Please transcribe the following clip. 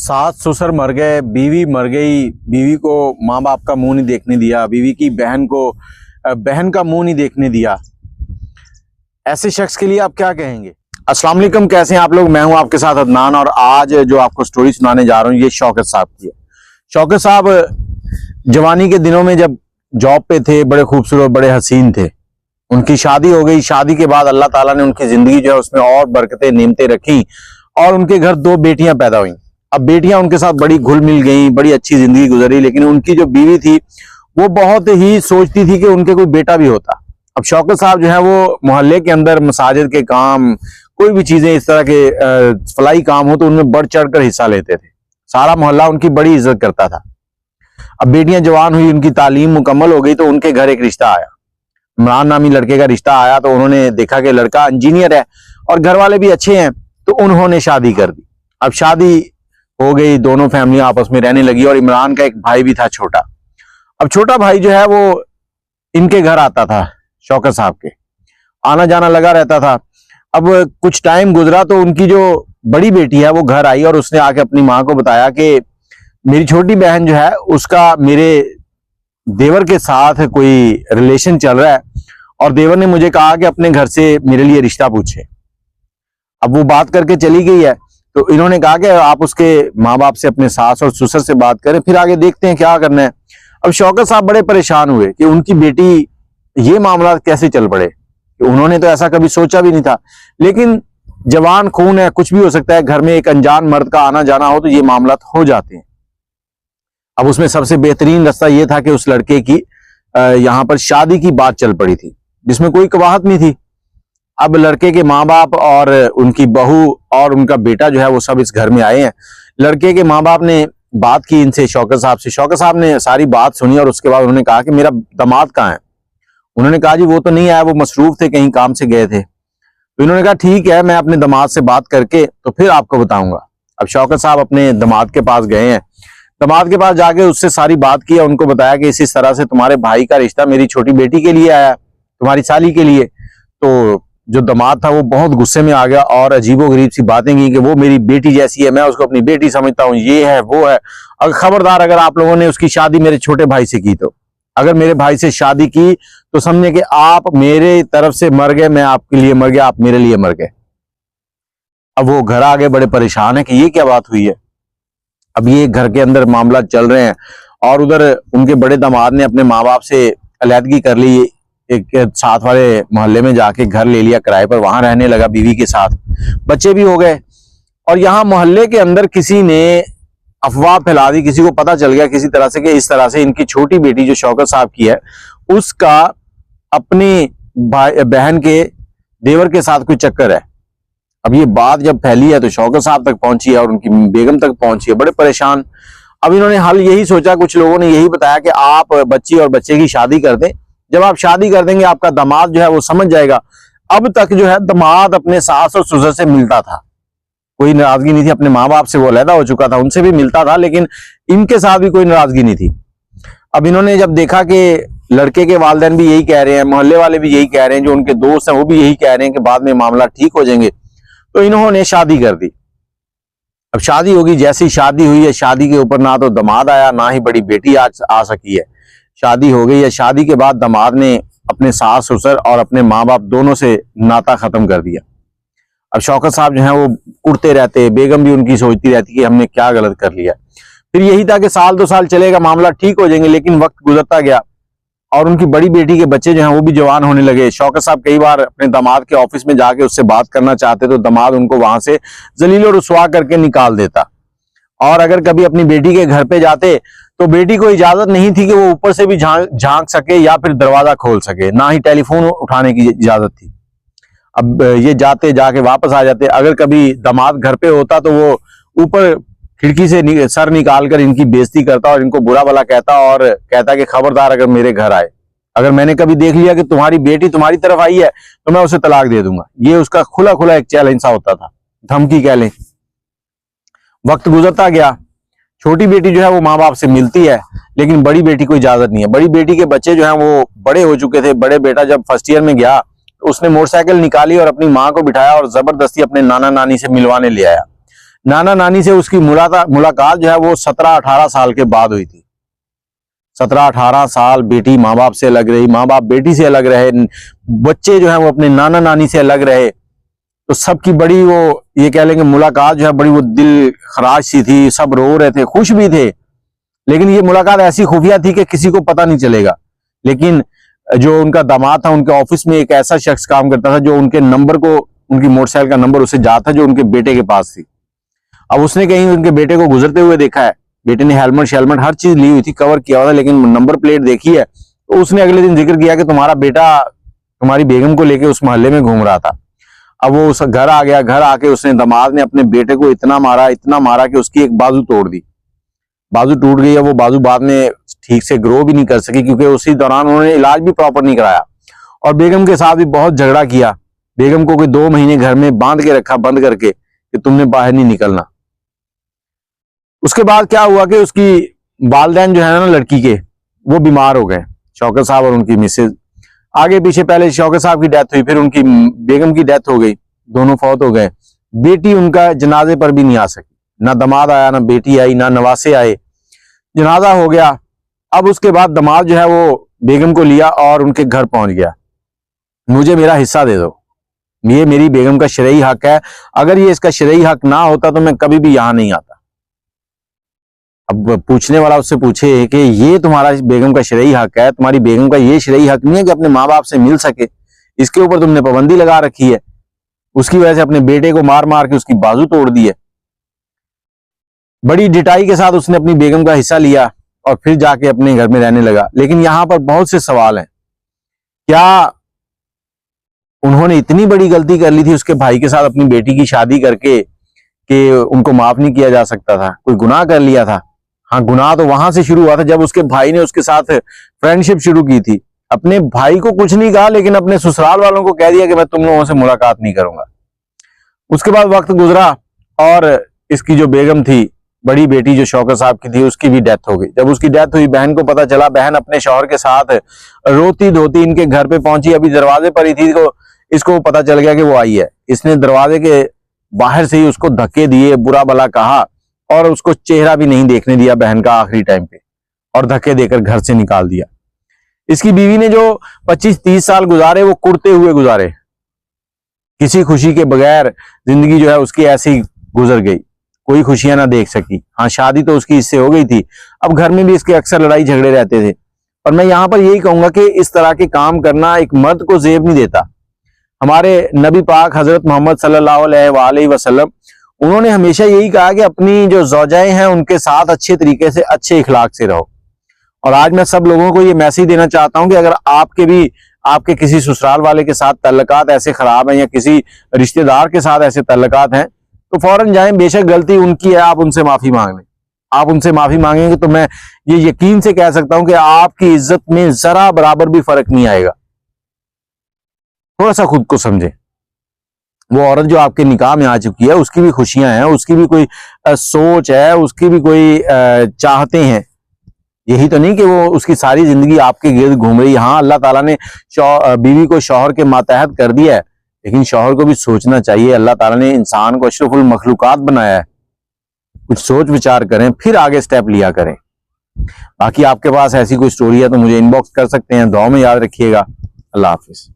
सास ससुर मर गए, बीवी मर गई, बीवी को माँ बाप का मुंह नहीं देखने दिया, बीवी की बहन को बहन का मुंह नहीं देखने दिया। ऐसे शख्स के लिए आप क्या कहेंगे? अस्सलाम वालेकुम, कैसे हैं आप लोग? मैं हूं आपके साथ अदनान और आज जो आपको स्टोरी सुनाने जा रहा हूं ये शौकत साहब की है। शौकत साहब जवानी के दिनों में जब जॉब पे थे, बड़े खूबसूरत, बड़े हसीन थे। उनकी शादी हो गई। शादी के बाद अल्लाह ताला ने उनकी जिंदगी जो है उसमें और बरकतें, नेमतें रखी और उनके घर 2 बेटियां पैदा हुई। अब बेटियां उनके साथ बड़ी घुल मिल गई, बड़ी अच्छी जिंदगी गुजरी, लेकिन उनकी जो बीवी थी वो बहुत ही सोचती थी कि उनके कोई बेटा भी होता। अब शौकत साहब जो है वो मोहल्ले के अंदर मसाजिद के काम, कोई भी चीजें इस तरह के फलाई काम हो तो उनमें बढ़ चढ़ कर हिस्सा लेते थे। सारा मोहल्ला उनकी बड़ी इज्जत करता था। अब बेटियां जवान हुई, उनकी तालीम मुकम्मल हो गई तो उनके घर एक रिश्ता आया। इमरान नामी लड़के का रिश्ता आया तो उन्होंने देखा कि लड़का इंजीनियर है और घर वाले भी अच्छे हैं, तो उन्होंने शादी कर दी। अब शादी हो गई, दोनों फैमिली आपस में रहने लगी और इमरान का एक भाई भी था छोटा। अब छोटा भाई जो है वो इनके घर आता था, शौकत साहब के आना जाना लगा रहता था। अब कुछ टाइम गुजरा तो उनकी जो बड़ी बेटी है वो घर आई और उसने आके अपनी माँ को बताया कि मेरी छोटी बहन जो है उसका मेरे देवर के साथ कोई रिलेशन चल रहा है और देवर ने मुझे कहा कि अपने घर से मेरे लिए रिश्ता पूछे। अब वो बात करके चली गई है तो इन्होंने कहा कि आप उसके माँ बाप से, अपने सास और ससुर से बात करें, फिर आगे देखते हैं क्या करना है। अब शौकत साहब बड़े परेशान हुए कि उनकी बेटी ये मामला कैसे चल पड़े। उन्होंने तो ऐसा कभी सोचा भी नहीं था, लेकिन जवान खून है, कुछ भी हो सकता है। घर में एक अनजान मर्द का आना जाना हो तो ये मामला हो जाते हैं। अब उसमें सबसे बेहतरीन रास्ता ये था कि उस लड़के की यहाँ पर शादी की बात चल पड़ी थी जिसमें कोई कवाहत नहीं थी। अब लड़के के माँ बाप और उनकी बहू और उनका बेटा जो है वो सब इस घर में आए हैं। लड़के के माँ बाप ने बात की इनसे, शौकत साहब से। शौकत साहब ने सारी बात सुनी और उसके बाद उन्होंने कहा कि मेरा दामाद कहाँ है? उन्होंने कहा जी वो तो नहीं आया, वो मसरूफ थे, कहीं काम से गए थे। तो इन्होंने कहा ठीक है, मैं अपने दामाद से बात करके तो फिर आपको बताऊंगा। अब शौकत साहब अपने दामाद के पास गए हैं। दामाद के पास जाके उससे सारी बात की, उनको बताया कि इस तरह से तुम्हारे भाई का रिश्ता मेरी छोटी बेटी के लिए आया, तुम्हारी साली के लिए। तो जो दामाद था वो बहुत गुस्से में आ गया और अजीबोगरीब सी बातें की कि वो मेरी बेटी जैसी है, मैं उसको अपनी बेटी समझता हूँ, ये है वो है। और खबरदार अगर आप लोगों ने उसकी शादी मेरे छोटे भाई से की, तो अगर मेरे भाई से शादी की तो समझे कि आप मेरे तरफ से मर गए, मैं आपके लिए मर गया, आप मेरे लिए मर गए। अब वो घर आ गए, बड़े परेशान है कि ये क्या बात हुई है। अब ये घर के अंदर मामला चल रहे हैं और उधर उनके बड़े दामाद ने अपने माँ बाप से अलहदगी कर ली, एक साथ वाले मोहल्ले में जाके घर ले लिया किराए पर, वहां रहने लगा बीवी के साथ, बच्चे भी हो गए। और यहाँ मोहल्ले के अंदर किसी ने अफवाह फैला दी, किसी को पता चल गया किसी तरह से कि इस तरह से इनकी छोटी बेटी जो शौकत साहब की है उसका अपनी बहन के देवर के साथ कोई चक्कर है। अब ये बात जब फैली है तो शौकत साहब तक पहुंची है और उनकी बेगम तक पहुंची है, बड़े परेशान। अब इन्होंने हल यही सोचा, कुछ लोगों ने यही बताया कि आप बच्ची और बच्चे की शादी कर दें, जब आप शादी कर देंगे आपका दामाद जो है वो समझ जाएगा। अब तक जो है दामाद अपने सास और ससुर से मिलता था, कोई नाराजगी नहीं थी। अपने माँ बाप से वो अलहदा हो चुका था, उनसे भी मिलता था, लेकिन इनके साथ भी कोई नाराजगी नहीं थी। अब इन्होंने जब देखा कि लड़के के वालिदैन भी यही कह रहे हैं, मोहल्ले वाले भी यही कह रहे हैं, जो उनके दोस्त हैं वो भी यही कह रहे हैं कि बाद में मामला ठीक हो जाएंगे, तो इन्होंने शादी कर दी। अब शादी होगी, जैसी शादी हुई है, शादी के ऊपर ना तो दामाद आया ना ही बड़ी बेटी आ सकी है। शादी हो गई है। शादी के बाद दामाद ने अपने सास ससुर और अपने माँ बाप दोनों से नाता खत्म कर दिया। अब शौकत साहब जो है वो उड़ते रहते, बेगम भी उनकी सोचती रहती कि हमने क्या गलत कर लिया। फिर यही था कि साल 2 साल चलेगा, मामला ठीक हो जाएंगे, लेकिन वक्त गुजरता गया और उनकी बड़ी बेटी के बच्चे जो हैं वो भी जवान होने लगे। शौकत साहब कई बार अपने दामाद के ऑफिस में जाके उससे बात करना चाहते तो दामाद उनको वहां से जलील और रुसवा करके निकाल देता। और अगर कभी अपनी बेटी के घर पे जाते तो बेटी को इजाजत नहीं थी कि वो ऊपर से भी झांक सके या फिर दरवाजा खोल सके, ना ही टेलीफोन उठाने की इजाजत थी। अब ये जाते जाके वापस आ जाते। अगर कभी दामाद घर पे होता तो वो ऊपर खिड़की से सर निकाल कर इनकी बेइज्जती करता और इनको बुरा भला कहता और कहता कि खबरदार अगर मेरे घर आए, अगर मैंने कभी देख लिया कि तुम्हारी बेटी तुम्हारी तरफ आई है तो मैं उसे तलाक दे दूंगा। ये उसका खुला खुला एक चैलेंज सा होता था, धमकी कह लें। वक्त गुजरता गया, छोटी बेटी जो है वो माँ बाप से मिलती है, लेकिन बड़ी बेटी को इजाजत नहीं है। बड़ी बेटी के बच्चे जो हैं वो बड़े हो चुके थे। बड़े बेटा जब फर्स्ट ईयर में गया तो उसने मोटरसाइकिल निकाली और अपनी माँ को बिठाया और जबरदस्ती अपने नाना नानी से मिलवाने ले आया। नाना नानी से उसकी मुलाकात जो है वो 17-18 साल के बाद हुई थी। 17-18 साल बेटी माँ बाप से अलग रही, माँ बाप बेटी से अलग रहे, बच्चे जो है वो अपने नाना नानी से अलग रहे। तो सबकी बड़ी वो ये कह लेंगे मुलाकात जो है बड़ी वो दिल खराश सी थी, सब रो रहे थे, खुश भी थे, लेकिन ये मुलाकात ऐसी खुफिया थी कि किसी को पता नहीं चलेगा। लेकिन जो उनका दामाद था, उनके ऑफिस में एक ऐसा शख्स काम करता था जो उनके नंबर को, उनकी मोटरसाइकिल का नंबर उसे जाता जो उनके बेटे के पास थी। अब उसने कहीं उनके बेटे को गुजरते हुए देखा है, बेटे ने हेलमेट शेलमेट हर चीज ली हुई थी, कवर किया हुआ था, लेकिन नंबर प्लेट देखी है तो उसने अगले दिन जिक्र किया कि तुम्हारा बेटा तुम्हारी बेगम को लेके उस मोहल्ले में घूम रहा था। अब वो उस घर आ गया, घर आके उसने दामाद ने अपने बेटे को इतना मारा कि उसकी एक बाजू तोड़ दी, बाजू टूट गई है। वो बाजू बाद में ठीक से ग्रो भी नहीं कर सकी क्योंकि उसी दौरान उन्होंने इलाज भी प्रॉपर नहीं कराया, और बेगम के साथ भी बहुत झगड़ा किया। बेगम को कोई 2 महीने घर में बांध के रखा, बंद करके, कि तुमने बाहर नहीं निकलना। उसके बाद क्या हुआ कि उसकी वालिदैन जो है ना लड़की के, वो बीमार हो गए, शौकत साहब और उनकी मिसेज। आगे पीछे पहले शौकत साहब की डेथ हुई, फिर उनकी बेगम की डेथ हो गई, दोनों फौत हो गए। बेटी उनका जनाजे पर भी नहीं आ सकी, ना दामाद आया, ना बेटी आई, ना नवासे आए, जनाजा हो गया। अब उसके बाद दामाद जो है वो बेगम को लिया और उनके घर पहुंच गया, मुझे मेरा हिस्सा दे दो, ये मेरी बेगम का शरई हक है, अगर ये इसका शरई हक ना होता तो मैं कभी भी यहां नहीं आता। अब पूछने वाला उससे पूछे कि ये तुम्हारा बेगम का शरई हक है, तुम्हारी बेगम का ये शरई हक नहीं है कि अपने माँ बाप से मिल सके, इसके ऊपर तुमने पाबंदी लगा रखी है, उसकी वजह से अपने बेटे को मार मार के उसकी बाजू तोड़ दी है। बड़ी डिटाई के साथ उसने अपनी बेगम का हिस्सा लिया और फिर जाके अपने घर में रहने लगा। लेकिन यहां पर बहुत से सवाल हैं, क्या उन्होंने इतनी बड़ी गलती कर ली थी उसके भाई के साथ अपनी बेटी की शादी करके कि उनको माफ नहीं किया जा सकता था? कोई गुनाह कर लिया था? हाँ, गुनाह तो वहां से शुरू हुआ था जब उसके भाई ने उसके साथ फ्रेंडशिप शुरू की थी। अपने भाई को कुछ नहीं कहा, लेकिन अपने ससुराल वालों को कह दिया कि मैं तुम लोगों से मुलाकात नहीं करूंगा। उसके बाद वक्त गुजरा और इसकी जो बेगम थी, बड़ी बेटी जो शौकत साहब की थी, उसकी भी डेथ हो गई। जब उसकी डेथ हुई, बहन को पता चला, बहन अपने शौहर के साथ रोती धोती इनके घर पे पहुंची। अभी दरवाजे पर ही थी, इसको पता चल गया कि वो आई है। इसने दरवाजे के बाहर से ही उसको धक्के दिए, बुरा भला कहा, और उसको चेहरा भी नहीं देखने दिया बहन का आखिरी टाइम पे, और धक्के देकर घर से निकाल दिया। इसकी बीवी ने जो 25-30 साल गुजारे वो कुड़ते हुए गुजारे, किसी खुशी के बगैर जिंदगी जो है उसकी ऐसी ही गुजर गई, कोई खुशियां ना देख सकी। हाँ, शादी तो उसकी इससे हो गई थी, अब घर में भी इसके अक्सर लड़ाई झगड़े रहते थे। और मैं यहां पर यही कहूंगा कि इस तरह के काम करना एक मर्द को जेब नहीं देता। हमारे नबी पाक हजरत मोहम्मद सल्लल्लाहु अलैहि वसल्लम, उन्होंने हमेशा यही कहा कि अपनी जो ज़ौजाएं हैं उनके साथ अच्छे तरीके से, अच्छे इखलाक से रहो। और आज मैं सब लोगों को ये मैसेज देना चाहता हूं कि अगर आपके किसी ससुराल वाले के साथ ताल्लुकात ऐसे खराब हैं या किसी रिश्तेदार के साथ ऐसे ताल्लुकात हैं, तो फौरन जाएं। बेशक गलती उनकी है, आप उनसे माफी मांग लें। आप उनसे माफी मांगेंगे तो मैं ये यकीन से कह सकता हूं कि आपकी इज्जत में जरा बराबर भी फर्क नहीं आएगा। थोड़ा सा खुद को समझें। वो औरत जो आपके निकाह में आ चुकी है, उसकी भी खुशियां हैं, उसकी भी कोई सोच है, उसकी भी कोई चाहते हैं। यही तो नहीं कि वो उसकी सारी जिंदगी आपके गिर्द घूम रही है। हाँ, अल्लाह ताला ने बीवी को शौहर के मातहत कर दिया है, लेकिन शौहर को भी सोचना चाहिए। अल्लाह ताला ने इंसान को अशरफुल मखलूकात बनाया है, कुछ सोच विचार करें, फिर आगे स्टेप लिया करें। बाकी आपके पास ऐसी कोई स्टोरी है तो मुझे इनबॉक्स कर सकते हैं। दुआ में याद रखिएगा। अल्लाह हाफिज।